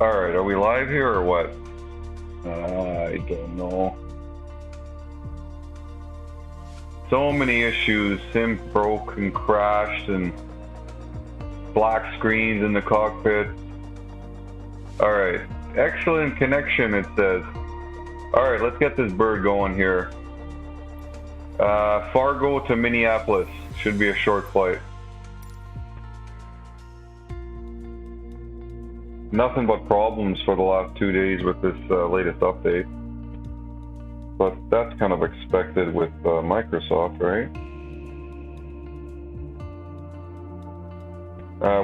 Alright, are we live here or what? I don't know. So many issues. Sim broke and crashed and black screens in the cockpit. Alright, excellent connection it says. Alright, let's get this bird going here. Fargo to Minneapolis. Should be a short flight. Nothing but problems for the last 2 days with this latest update. But that's kind of expected with Microsoft, right?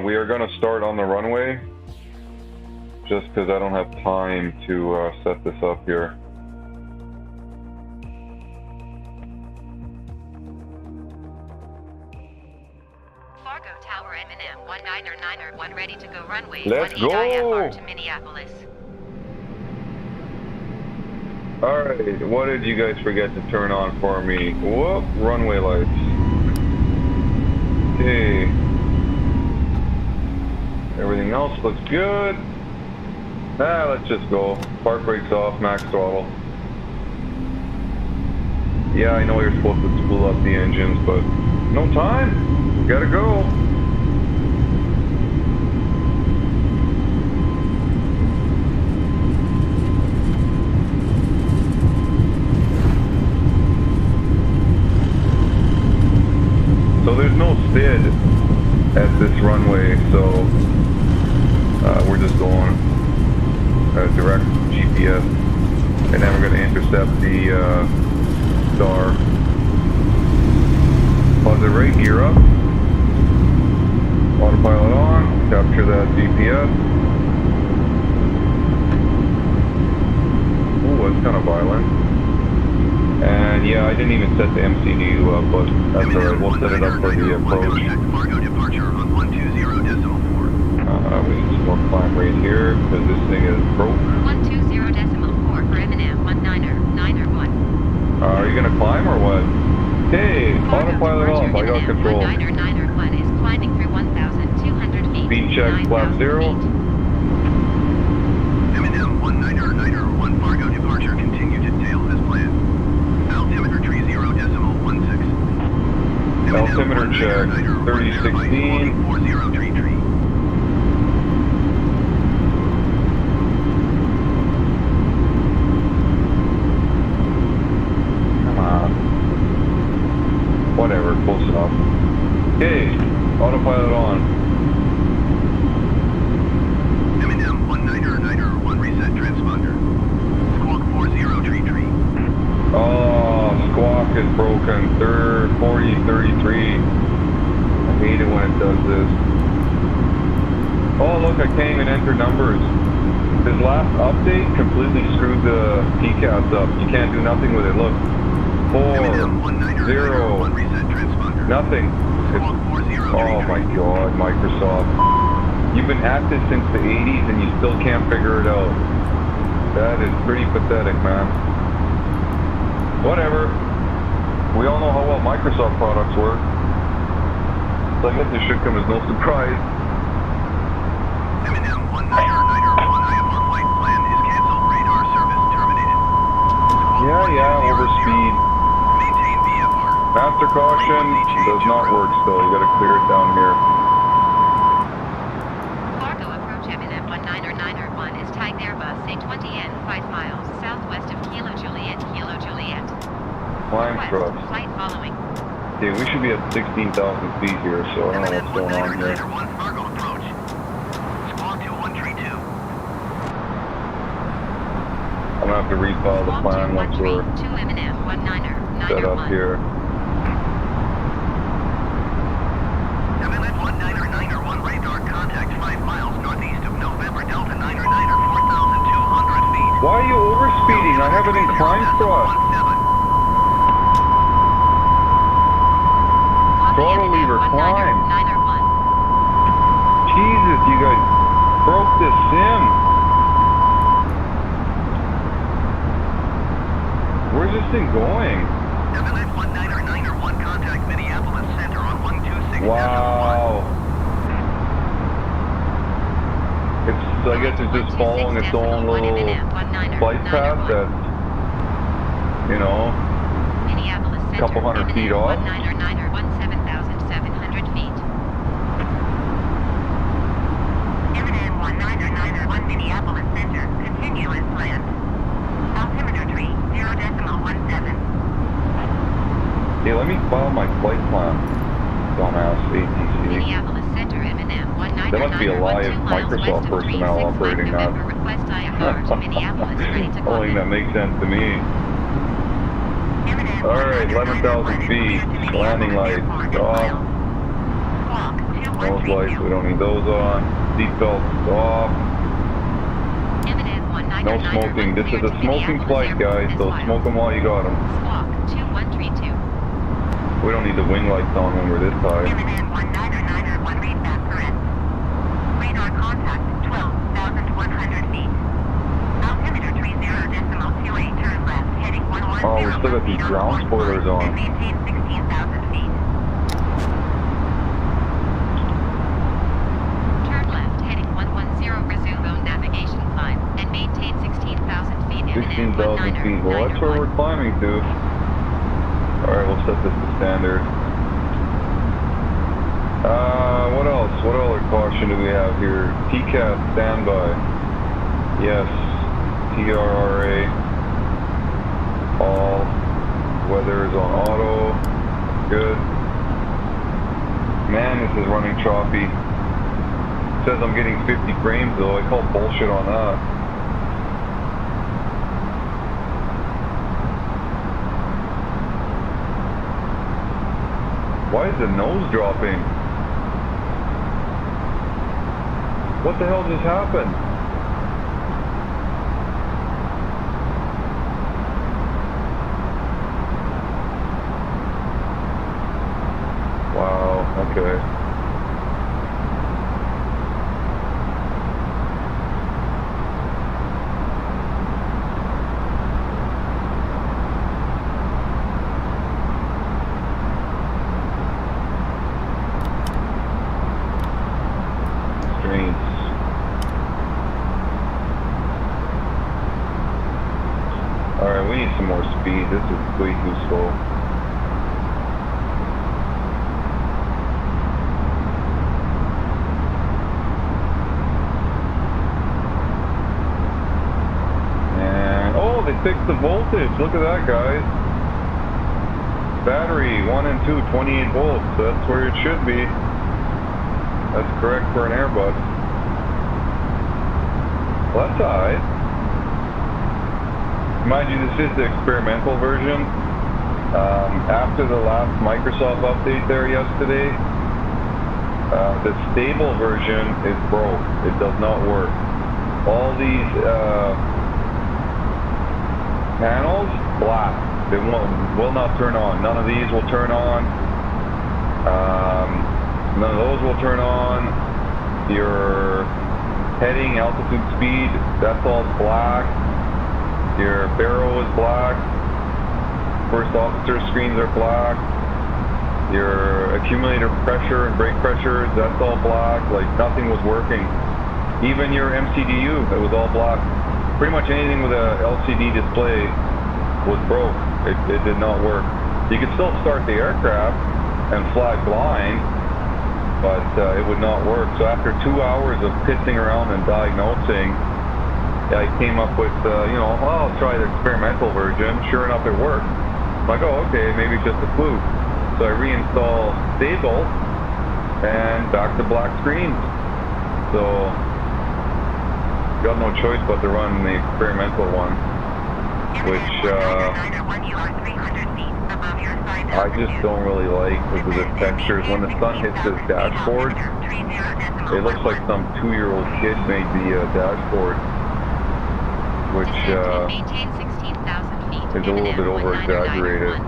We are going to start on the runway, just because I don't have time to set this up here. Fargo Tower M&M 199er1 ready to go runway. Let's go! KFAR to Minneapolis. Alright, what did you guys forget to turn on for me? Whoop, runway lights. Okay. Everything else looks good. Let's just go. Park brakes off, max throttle. Yeah, I know you're supposed to spool up the engines, but no time. We gotta go. So there's no SID at this runway, so we're just going direct GPS, and then we're going to intercept the star. Pause it right, gear up, autopilot on, capture that GPS. Ooh, that's kind of violent. And yeah, I didn't even set the MCU up, but that's alright, we'll set it up for the approach. Fargo departure on 120.4. We need some more climb right here, because this thing is broke. 120.4 for M&M 199er1. Are you gonna climb or what? Hey, autopilot off, I got control. 199er1 is climbing through 1,200 feet. Speed check, flap 0. M&M 199er1 Fargo departure continue to tail as planned. Altimeter tree 0.16. Altimeter check, 3016. 40 tree. Come on. Whatever, close enough. Okay, autopilot on. M&M 199er1 reset transponder. Squawk 40 tree. Oh, squawk is broken. 4033. I hate it when it does this. Oh, look, I can't even enter numbers. This last update completely screwed the PCAS up. You can't do nothing with it. Look. 4, 0, nothing. Oh my god, Microsoft. You've been at this since the 80s and you still can't figure it out. That is pretty pathetic, man. Whatever. We all know how well Microsoft products work. So I guess this should come as no surprise. M&M 199er1 IFR flight plan is canceled. Radar service terminated. Yeah, overspeed. Maintain VFR. Master caution does not work still. You gotta clear it down here. Fargo approach M&M 199er1 is tagged Airbus A20N 5 miles southwest of Kilo Juliet. Climb trucks. Flight following. Okay, we should be at 16,000 feet here, so I don't know what's going on here. Fargo approach. Squawk to 132. I'm gonna have to refile the plan once we're set up here. M&M 199er1 radar contact 5 miles northeast of November Delta 9er 4,200 feet. Why are you overspeeding? I have it in climb thrust. Throttle lever, climb. Jesus, you guys broke this sim. Where's this thing going? M&M 199er1 contact Minneapolis Center on 126. Wow. It's I guess it's just following its own little flight path that's, you know, Minneapolis a couple hundred feet off. 17,700 feet. Eminem 1991 Minneapolis Center. Continue as planned. Altimeter tree 0.17. Hey, let me file my flight plan. Dumbass ATC. Minneapolis Center, Eminem 1991. There must be a live 2 miles Microsoft west of personnel 365 operating that. November. Request IFR to Minneapolis, ready to I don't call think that in. makes sense to me. Eminem Alright, 11,000 feet. Landing lights. Off. Those lights, we don't need those on. Seatbelts off. Eminem No 1991. smoking. This is a smoking Minneapolis flight, Airport guys, is so filed. smoke them while you got them. Squawk 2132. We don't need the wing lights on when we're this high. Eminem 1991 read back correct. Radar contact 12,100 feet. Altimeter tree 0.28 turn left heading 110. Oh, we still got these ground spoilers on. And maintain 16,000 feet. Turn left heading 110. Resume own navigation climb and maintain 16,000 feet. Eminem 16,000 feet. Well, that's where we're climbing to. Alright, we'll set this to standard. What else? What other caution do we have here? TCAS standby. Yes. TRRA. All. Weather is on auto. Good. Man, this is running choppy. It says I'm getting 50 frames though. I call bullshit on that. Why is the nose dropping? What the hell just happened? Wow, okay. Alright, we need some more speed. This is way too slow. And, oh, they fixed the voltage. Look at that, guys. Battery 1 and 2, 28 volts. That's where it should be. That's correct for an Airbus. Well, that's alright. Mind you, this is the experimental version. After the last Microsoft update there yesterday, the stable version is broke. It does not work. All these panels, black. They will not turn on. None of these will turn on. None of those will turn on. Your heading, altitude, speed, that's all black. Your barrel is black. First officer screens are black. Your accumulator pressure and brake pressure, that's all black. Like nothing was working. Even your MCDU, it was all black. Pretty much anything with a LCD display was broke. It did not work. You could still start the aircraft and fly blind, but it would not work. So after 2 hours of pissing around and diagnosing, I came up with, you know, well, I'll try the experimental version. Sure enough, it worked. I'm like, oh, okay, maybe it's just a fluke. So I reinstalled stable and back to black screens. So got no choice but to run the experimental one, which I just don't really like because of the textures. When the sun hits this dashboard, it looks like some 2-year-old kid made the dashboard, which is a little bit over-exaggerated.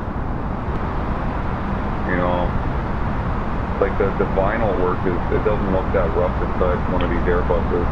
You know, like the vinyl work it doesn't look that rough inside one of these Airbuses.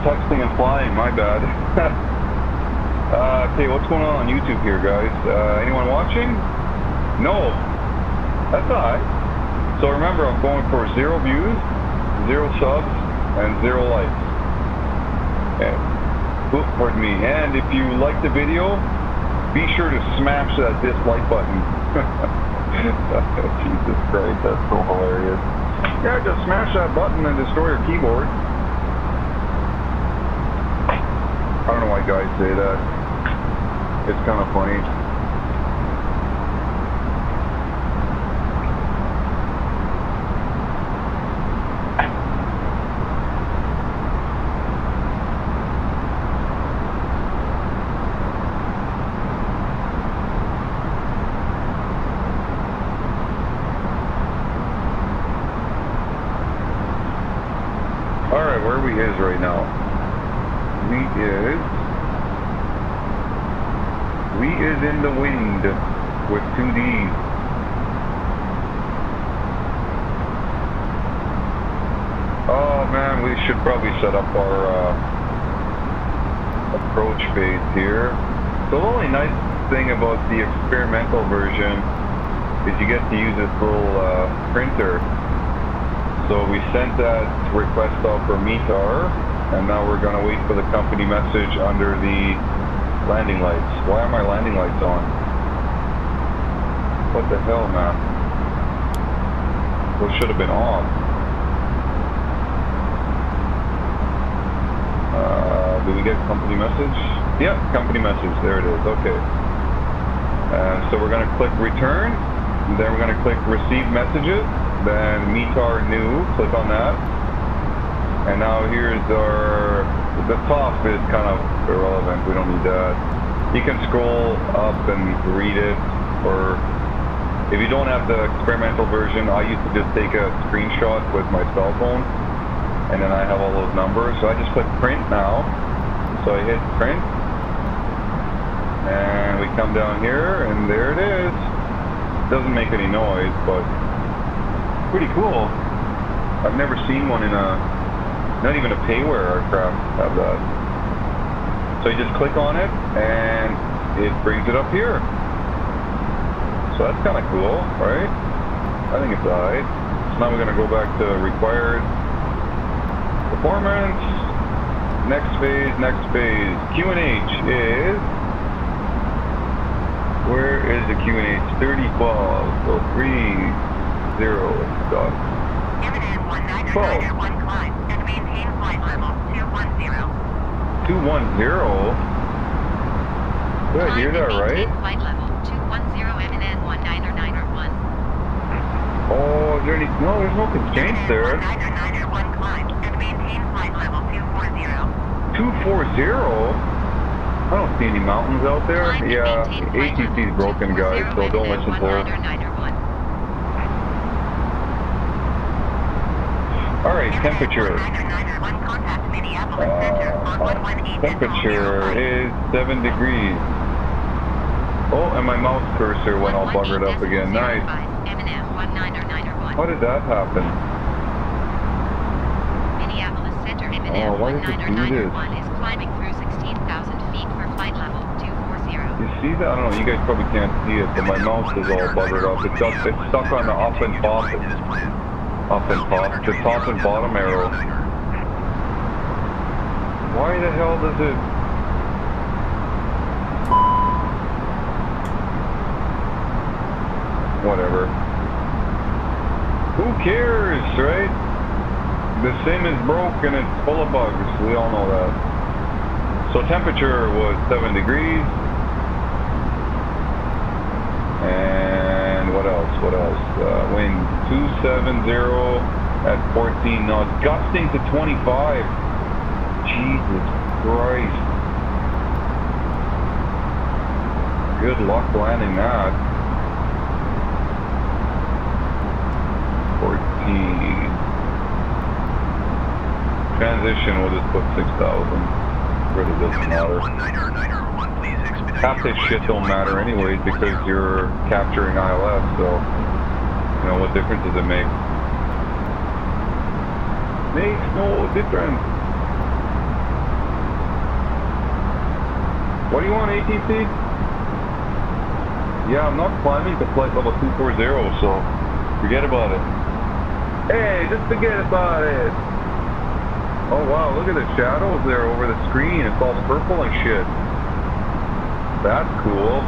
texting and flying, my bad. Okay, what's going on YouTube here, guys? Anyone watching? No. That's alright. So remember, I'm going for 0 views, 0 subs, and 0 likes. Okay. Oops, pardon me. And if you like the video, be sure to smash that dislike button. Jesus Christ, that's so hilarious. Yeah, just smash that button and destroy your keyboard. I don't know why guys say that. It's kind of funny. Alright, where are we is right now? We is in the wind with 2 Ds. Oh man, we should probably set up our approach phase here. The only nice thing about the experimental version is you get to use this little printer. So we sent that request off for METAR, and now we're going to wait for the company message under the landing lights. Why are my landing lights on? What the hell, man? Those should have been off. Did we get company message? Yep, company message. There it is. Okay. So we're going to click return, and then we're going to click receive messages. Then METAR new, click on that. And now here's the top is kind of irrelevant, we don't need that. You can scroll up and read it, or if you don't have the experimental version, I used to just take a screenshot with my cell phone, and then I have all those numbers. So I just click print now. So I hit print, and we come down here, and there it is. It doesn't make any noise, but pretty cool. I've never seen one in not even a payware aircraft have that. So you just click on it and it brings it up here. So that's kind of cool, right? I think it's alright. So now we're going to go back to required performance. Next phase. QNH is, where is the QNH? 30 balls. So 30 dot 12. Climb and maintain flight level 210. 210? Did I hear that right? Flight level 210 MNN 1991. Oh, is there any, no, there's no constraints there. 1991 climb and maintain flight level 240. 240? I don't see any mountains out there. Yeah, ATC's broken, guys, so don't listen to her. Alright, temperature. Temperature is 7 degrees. Oh, and my mouse cursor went all buggered up again. Nice. How did that happen? Minneapolis Center Oh, why did it do this? is climbing through 16,000 feet for flight level 240. You see that? I don't know, you guys probably can't see it, but my mouse is all buggered up. It's stuck on the up and top. The top and bottom arrow. Why the hell does it... Whatever. Who cares, right? The sim is broke and it's full of bugs. We all know that. So temperature was 7 degrees. And what else? Wind 270 at 14 knots, gusting to 25. Jesus Christ. Good luck landing that. 14. Transition, we'll just put 6,000. Really doesn't matter. Half this shit don't matter anyways because you're capturing ILS, so you know what difference does it make? Makes no difference. What do you want, ATC? Yeah, I'm not climbing to flight level 240, so forget about it. Hey, just forget about it. Oh wow, look at the shadows there over the screen. It's all purple and shit. That's cool.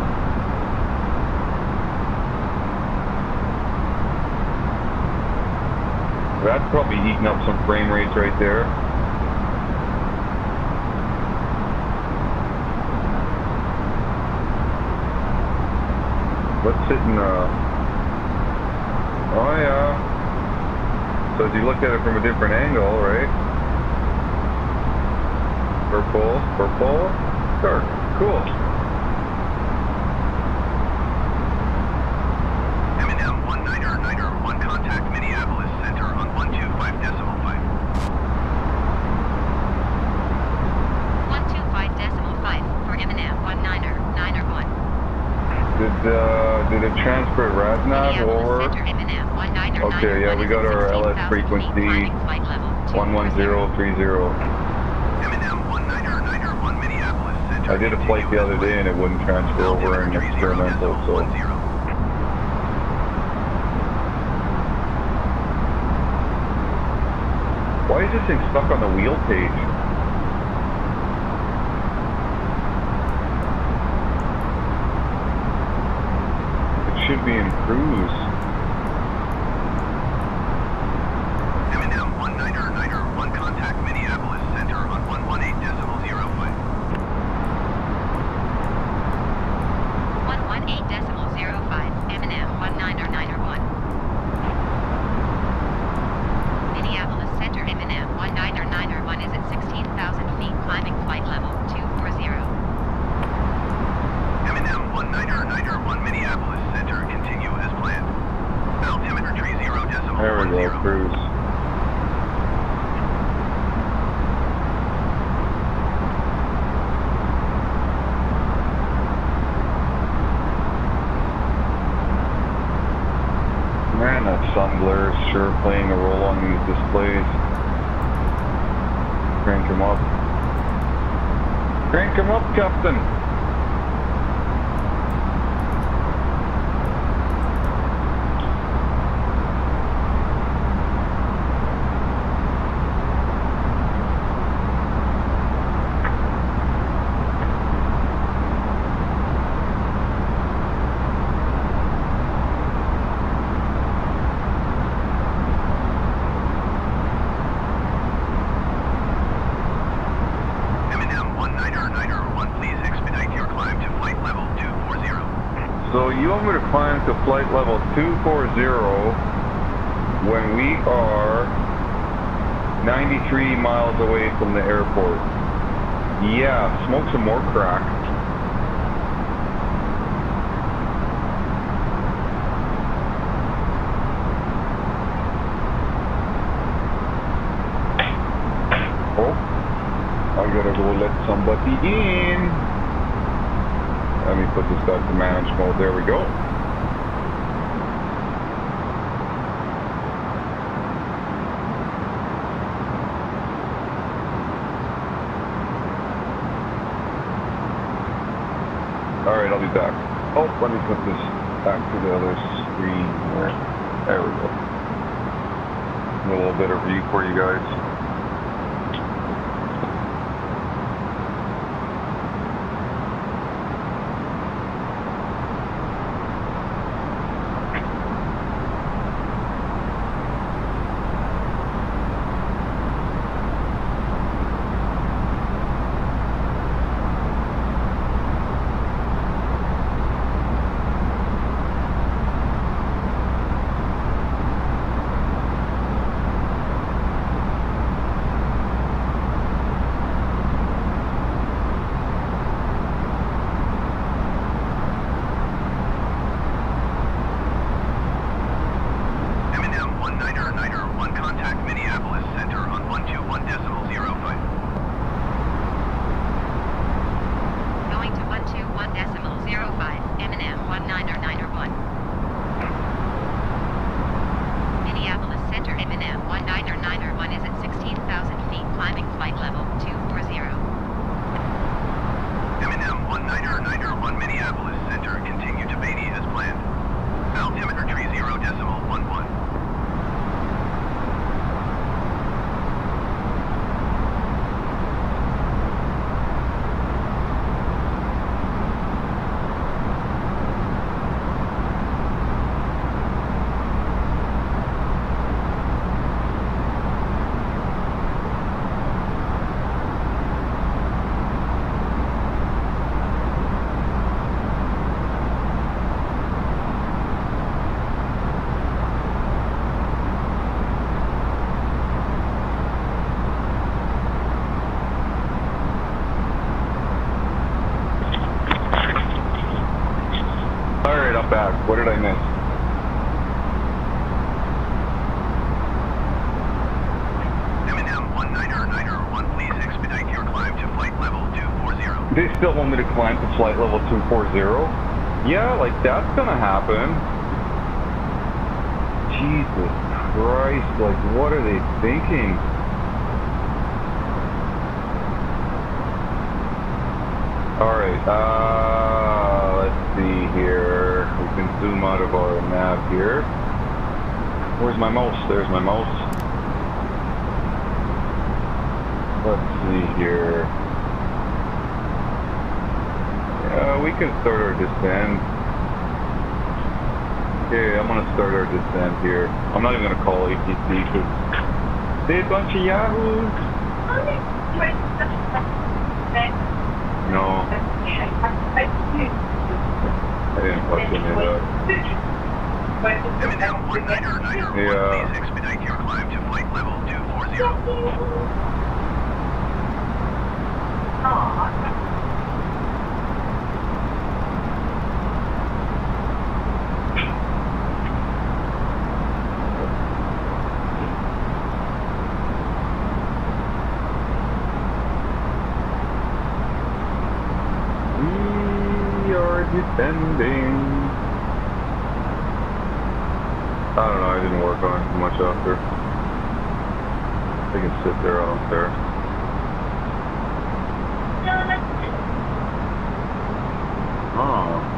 That's probably eating up some frame rates right there. Let's sit in oh yeah. So as you look at it from a different angle, right? Purple, purple, dark. Cool. M&M 1991, contact Minneapolis Center on 125.5. 125.5 for M&M 1991. Did it transfer RadNav over? Center, M&M 1991. Okay, yeah, we got our LS frequency 11030. M&M 1991, Minneapolis Center. I did a flight the other day and it wouldn't transfer over in experimental, so. Why is this thing stuck on the wheel page? It should be in cruise. M&M 1991, contact Minneapolis Center on 118.05. 118.05 M&M 1991. Minneapolis Center, M&M 1991 is at 16,000 feet, climbing flight level 240. M&M 1991, Minneapolis Center, continue as planned. Altimeter tree 0.10. There we go, cruise. Man, that sun glare is sure playing a role on these displays. Crank him up. Crank him up, Captain! So you want me to climb to flight level 240 when we are 93 miles away from the airport. Yeah, smoke some more crack. Oh, I gotta go let somebody in. Let me put this back to manage mode. There we go. Alright, I'll be back. Oh, let me put this back to the other screen here. There we go. A little bit of view for you guys. heck? What did I miss? M&M 1 please expedite your climb to flight level 240. They still want me to climb to flight level 240? Yeah, like that's gonna happen. Jesus Christ, like what are they thinking? Alright, let's see here. We can zoom out of our nav here. Where's my mouse? There's my mouse. Let's see here. We can start our descent. Okay, I'm gonna start our descent here. I'm not even gonna call ATC because they're a bunch of yahoos. No. I didn't fuck any of that. M&M 1 Yeah. please expedite your climb to flight level 240. Descending. I don't know, I didn't work on it too much after. They can sit there, I don't care. Oh.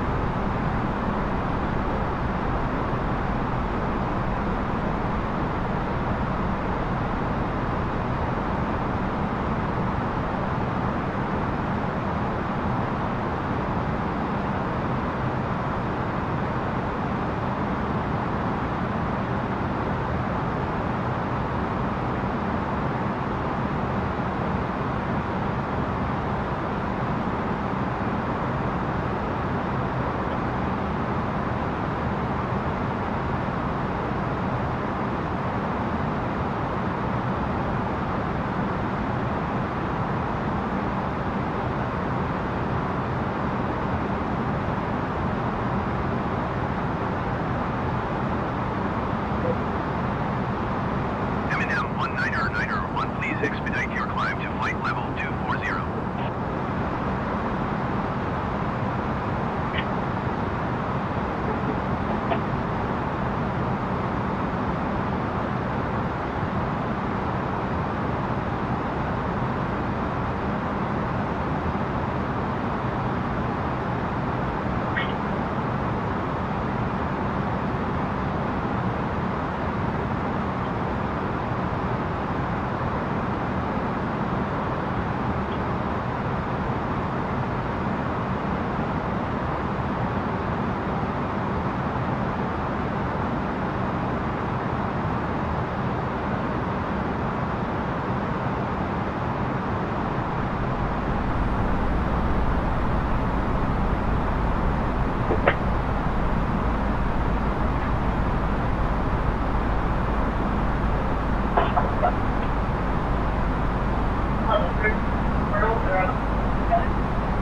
Please expedite your climb to flight level 240.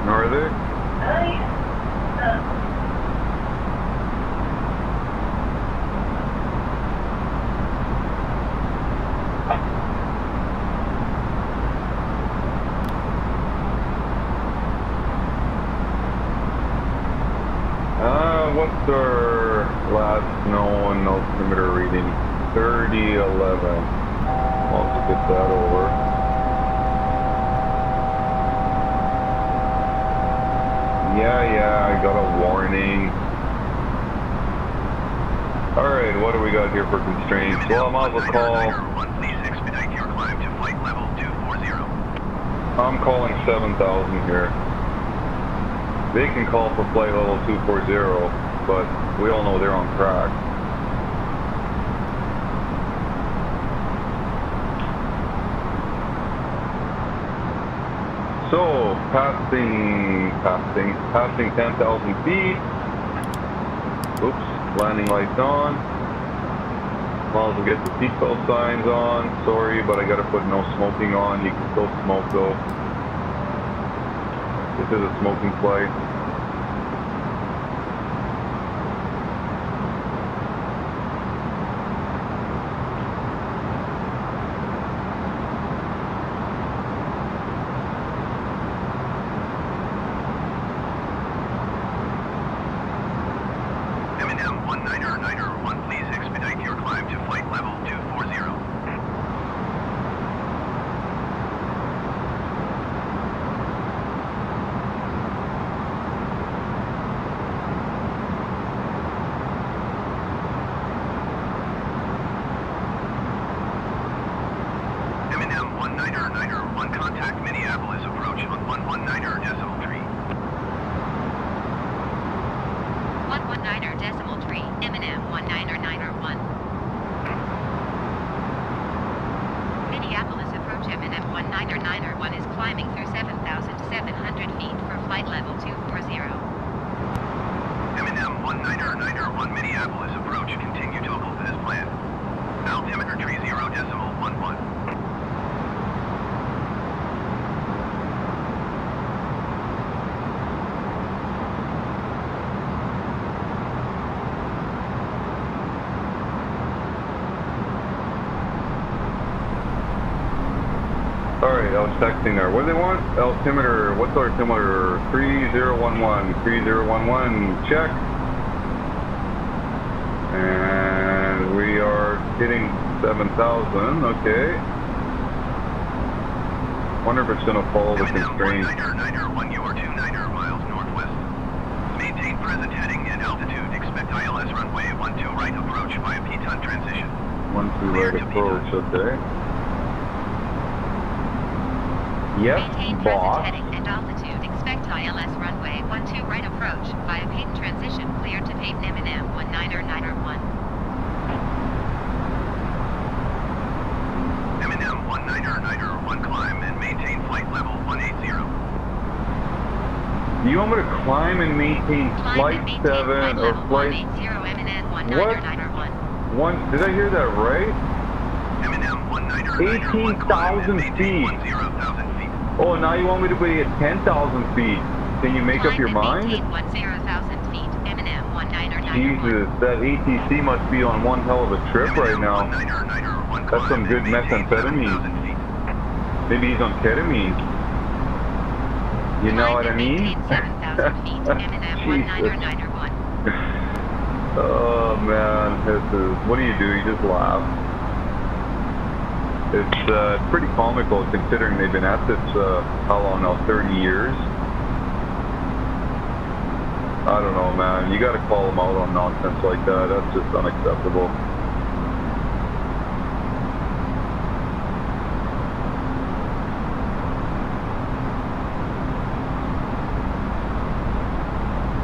Are they? What's our last known altimeter reading? 3011. I'll have to get that over. Yeah, I got a warning. Alright, what do we got here for constraints? Well, I might as well call... Please expedite your climb to flight level 240. I'm calling 7,000 here. They can call for flight level 240, but we all know they're on crack. So, passing 10,000 feet. Oops, landing lights on. Might as well get the seatbelt signs on. Sorry, but I gotta put no smoking on. You can still smoke though. This is a smoking flight. climbing through 7,700 feet for flight level 240. M&M 19901 Minneapolis approach continue to hold as planned. Altimeter 30.11. Alright, I was texting there. What do they want? Altimeter, what's our altimeter? 3011. 3011, check. And we are hitting 7,000, okay. Wonder if it's going to follow the constraint. 19901, you are 29 miles northwest. Maintain present heading and altitude. Expect ILS runway 12 right approach via Piton transition. 12 right approach, okay. Yes, Maintain boss. present heading and altitude. Expect ILS runway 12 right approach via Payton transition. Cleared to Payton M&M 19901. M&M 19901 climb and maintain flight level 180. Do you want me to climb and maintain flight 7 or flight... M&M What? 19901. Did I hear that right? M&M 19901 climb and 18,000 maintain feet. 10,000 feet. Oh, now you want me to be at 10,000 feet. Can you make up your mind? Maintain 10,000 feet. M&M 19901. Jesus, that ATC must be on one hell of a trip right now. That's some good methamphetamine. Maybe he's on ketamine. You know what I mean? Maintain 7,000 feet. M&M 19901. Oh man, this is, what do? You just laugh. It's pretty comical considering they've been at this, how long now, 30 years? I don't know, man. You gotta call them out on nonsense like that. That's just unacceptable.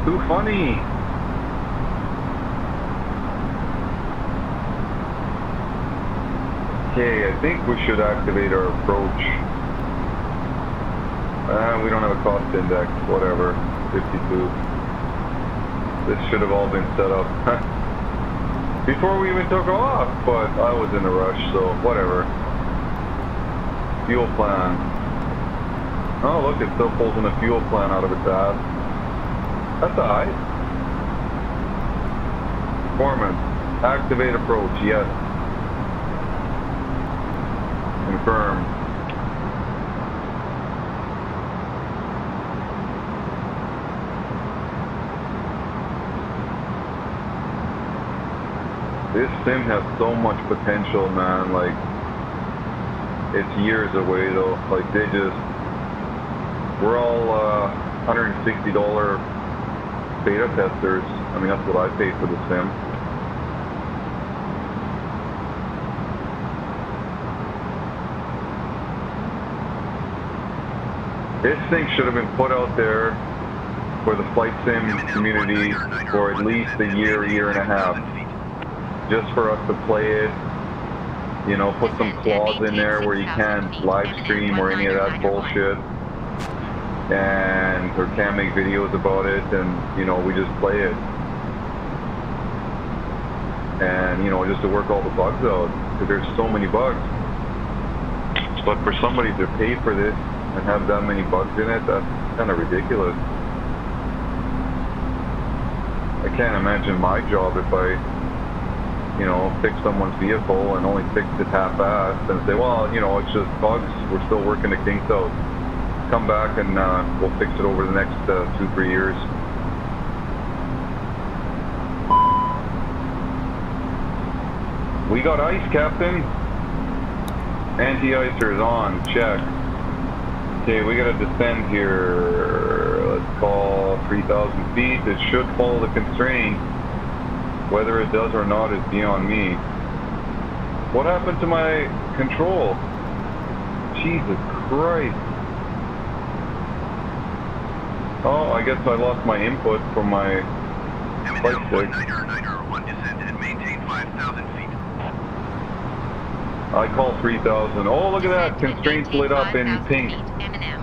Too funny. Okay, I think we should activate our approach. We don't have a cost index, whatever, 52. This should have all been set up before we even took off, but I was in a rush, so whatever. Fuel plan. Oh look, it still pulls in a fuel plan out of its ass. That's alright. Performance. Activate approach, yes. Confirm. This sim has so much potential, man. Like, it's years away though. Like, they just, we're all $160 beta testers. I mean, that's what I paid for the sim. This thing should have been put out there for the flight sim community for at least a year and a half. Just for us to play it, you know, put some clause in there where you can't live stream or any of that bullshit. And, or can't make videos about it, and, you know, we just play it. And, you know, just to work all the bugs out, because there's so many bugs. But for somebody to pay for this and have that many bugs in it, that's kind of ridiculous. I can't imagine my job if I, you know, fix someone's vehicle and only fix it half-assed and say, well, you know, it's just bugs, we're still working the kinks out. Come back and we'll fix it over the next 2-3 years. We got ice, Captain. Anti-icer is on, check. Okay, we gotta descend here. Let's call 3,000 feet. It should follow the constraint. Whether it does or not is beyond me. What happened to my control? Jesus Christ. Oh, I guess I lost my input from my flight stick. Descend and maintain 5,000 feet. I call 3,000. Oh, look at that. Constraints lit up in pink. M&M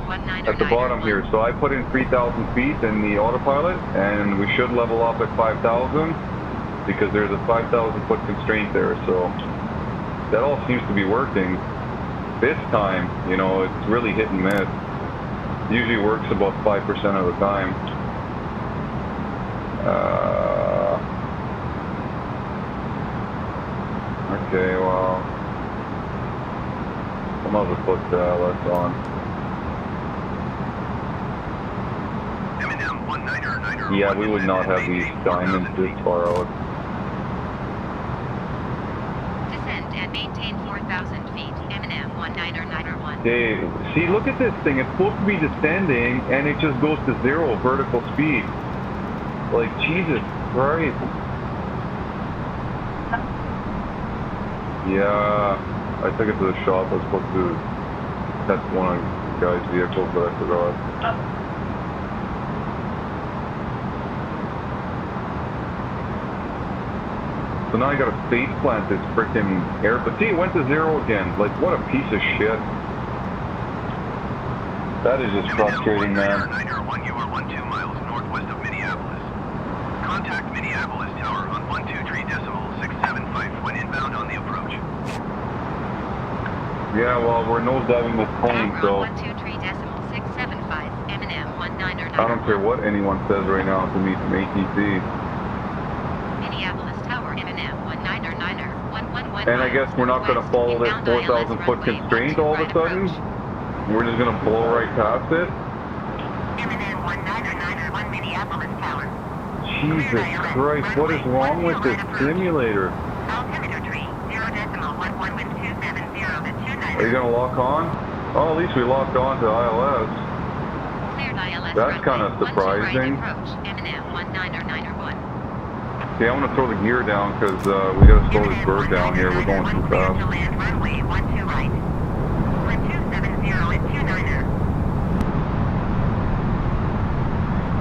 niner, at the bottom here. So I put in 3,000 feet in the autopilot, and we should level up at 5,000 because there's a 5,000 foot constraint there. So that all seems to be working. This time, you know, it's really hit and miss. Usually works about 5% of the time. Okay, well, I might as well put less on. Yeah, we would not have these diamonds this far out. Descend and maintain 4,000 feet. M&M 1991. Okay, see, look at this thing. It's supposed to be descending, and it just goes to 0 vertical speed. Like, Jesus Christ. Yeah, I took it to the shop. I was supposed to test one of the guy's vehicles, but I forgot. So now I gotta face plant this frickin' air. But see, it went to 0 again. Like, what a piece of shit. That is just frustrating, man. You are 12 miles northwest of Minneapolis. Contact Minneapolis Tower on 123.675 when inbound on the approach. Yeah, well, we're nosediving this plane, so 123.675. M&M 1991. I don't care what anyone says right now to me from ATC. Minneapolis Tower, M&M 1991. And I guess we're not going to follow this 4,000 foot constraint all of a sudden. We're just going to blow right past it. M&M 1991 Minneapolis Tower. Jesus Christ, what is wrong with this simulator? Altimeter tree 0.11 with 270 to 29. Are you going to lock on? Oh, at least we locked on to ILS. Cleared ILS That's kind of surprising. M&M 1991. Okay, I'm going to throw the gear down because we got to slow this bird down here. We're going too fast. Land runway 12 right. 1270 at 29er.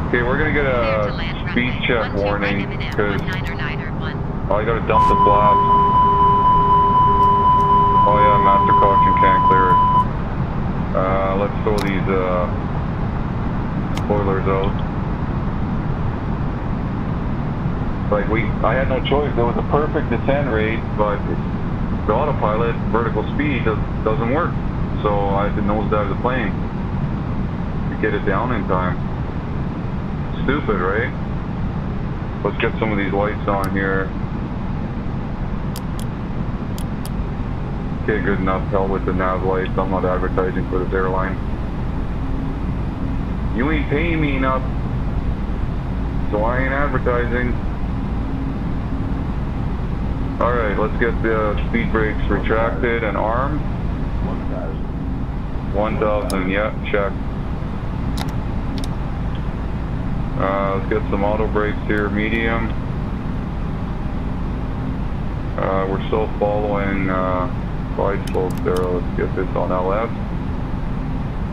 Okay, we're going to get a speed check warning because I got to dump the flap. Oh yeah, master caution can't clear it. Let's throw these spoilers out. Like I had no choice. There was a perfect descent rate, but the autopilot vertical speed doesn't work. So I had to nosedive the plane to get it down in time. Stupid, right? Let's get some of these lights on here. Okay, good enough. Hell with the nav lights. I'm not advertising for this airline. You ain't paying me enough, so I ain't advertising. Alright, let's get the speed brakes retracted and armed. 1,000, yeah, check. Let's get some auto brakes here, medium. We're still following glide slopes there. Let's get this on LS.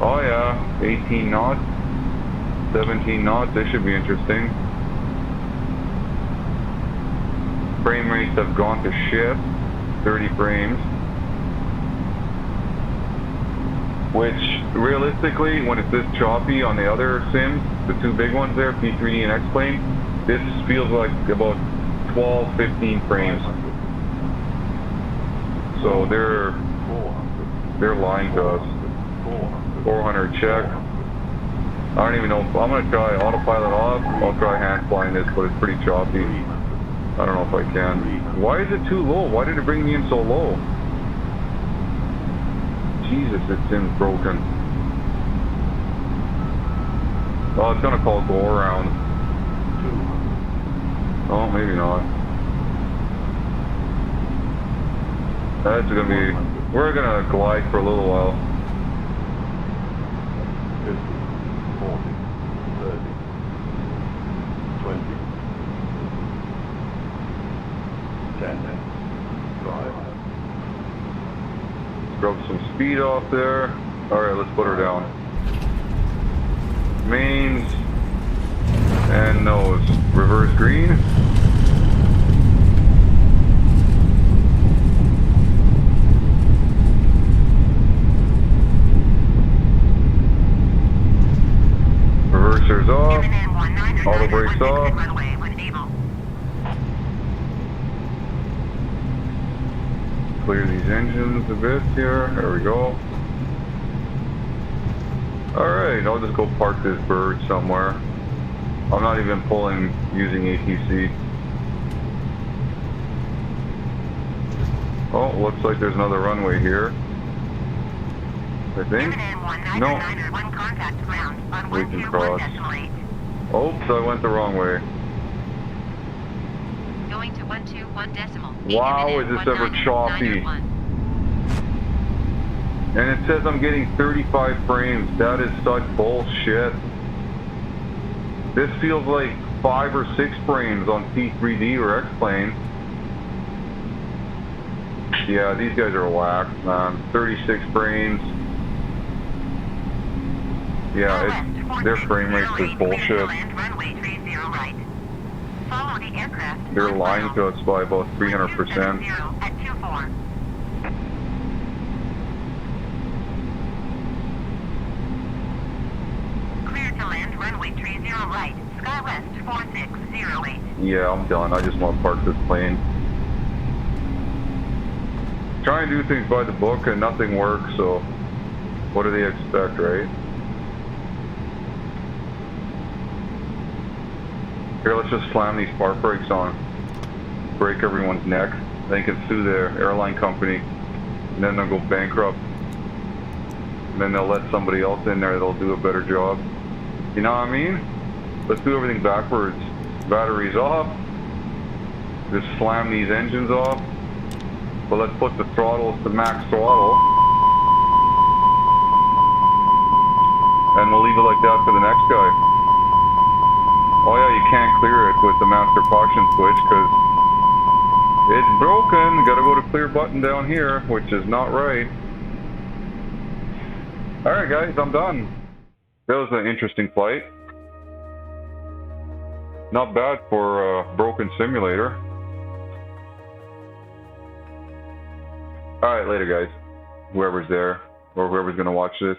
Oh yeah, 18 knots, 17 knots, this should be interesting. Frame rates have gone to shit, 30 frames. Which, realistically, when it's this choppy on the other sims, the two big ones there, P3D and X-Plane, this feels like about 12, 15 frames. So they're lying to us. 400 check. I don't even know if I'm gonna try autopilot off. I'll try hand flying this, but it's pretty choppy. I don't know if I can. Why is it too low? Why did it bring me in so low? Jesus, this sim's broken. Oh, it's gonna call go around. Oh, maybe not. That's gonna be. We're gonna glide for a little while. 50, 40, 30, 20, 10, 5. Drop some speed off there. Alright, let's put her down. Mains and nose. Reverse green. Throttle brakes off. Runway when able. Clear these engines a bit here. There we go. Alright, I'll just go park this bird somewhere. I'm not even pulling using ATC. Oh, looks like there's another runway here. I think. No. One contact ground on We can cross. Oops, I went the wrong way. Going to 121 decimal. Wow, is this ever choppy? And it says I'm getting 35 frames. That is such bullshit. This feels like 5 or 6 frames on P3D or X-Plane. Yeah, these guys are whack, man. 36 frames. Yeah, their frame rates are bullshit. They're lying to us by about 300%. Yeah, I'm done. I just want to park this plane. Try and do things by the book and nothing works, so what do they expect, right? Here, let's just slam these park brakes on. Break everyone's neck. They can sue the airline company, and then they'll go bankrupt. And then they'll let somebody else in there that'll do a better job. You know what I mean? Let's do everything backwards. Batteries off. Just slam these engines off. But let's put the throttles to max throttle. And we'll leave it like that for the next guy. Oh yeah, you can't clear it with the master caution switch because it's broken. Gotta go to clear button down here, which is not right. Alright guys, I'm done. That was an interesting flight. Not bad for a broken simulator. Alright, later guys. Whoever's there, or whoever's gonna watch this.